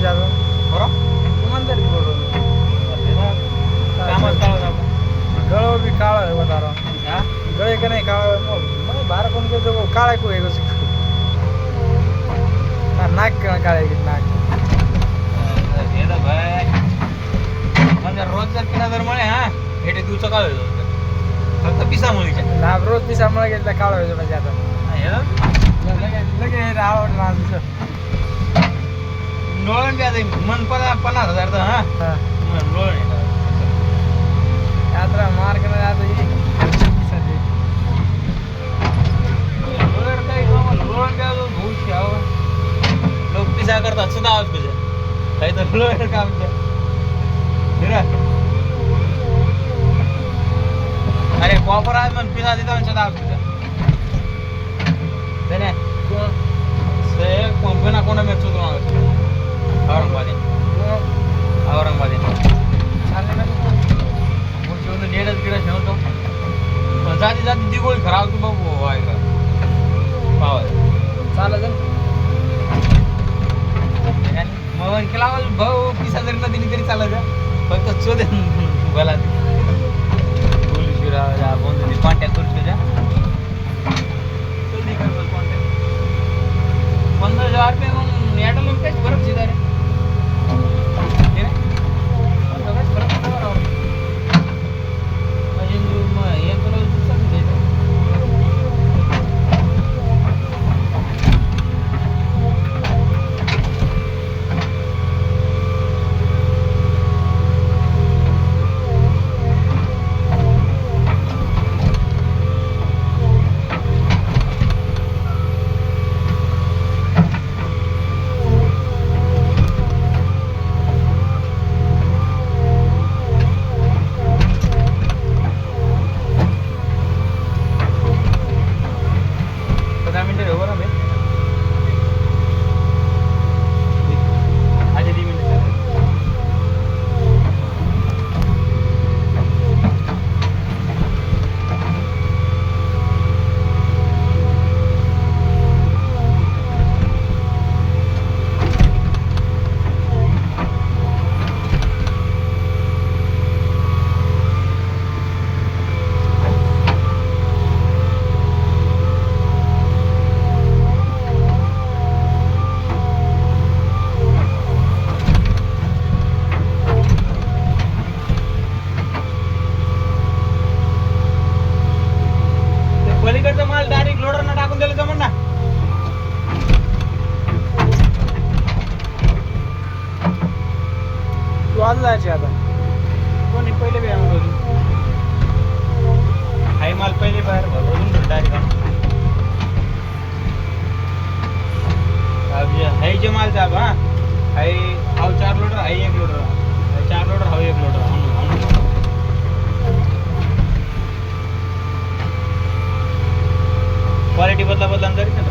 ज्यादा बरं ईमानदारी बोलो गळो भी काळा है बता रहा हूँ हां गळे का नहीं काळा मैं बाहर कौन के जो काळा को है उसको नाक काळे की नाक हे तर भाई म्हणजे रोज जर पिला तर मळे हा हेटे दिवसा काळ होतो फक्त पिसामुळीच्या लाभ रोज भी सांभाळ घेतला काळा व्हायचं म्हणजे आता हे लगे आवड माझं लोळण द्या मन 50,000 तर हा लोळण यात्रा मार्ग नाही आता ही लोळण द्या भूशी हवं लोक पिसा करतात सुद्धा आवाज तुझ्या काही तर लोळण काम अरे कॉपर आज मग पिसा देता सुद्धा आवाज तुझ्या त्याने कोणा कोणा मेच होतो औरंगाबाद चालले ना डेडच गिडच ठेवतो पण जाती ती गोळी खराब तू बघू ऐका पावा चालत मग केला भाऊ पिसा जरी ना दिली तरी चालत फक्त शोधे बोला पोलीस बोलतो कॉन्टॅक्ट करू तुझ्या 15,000 रुपये मग ॲटो लोक काहीच फरक शिदा रे फरक पलीकडचा माल डायरेक्ट लोडरना टाकून दिलं जमन ना तू आज जायची आता कोणी पहिले बी आम्ही हाय माल पहिले बाहेर भरून डायरेक्ट हाय जे माल साहेब हा हाय हाव 4 लोडर हाय 1 लोडर 4 लोडर हाव 1 लोडर क्वालिटी बदला जरी ना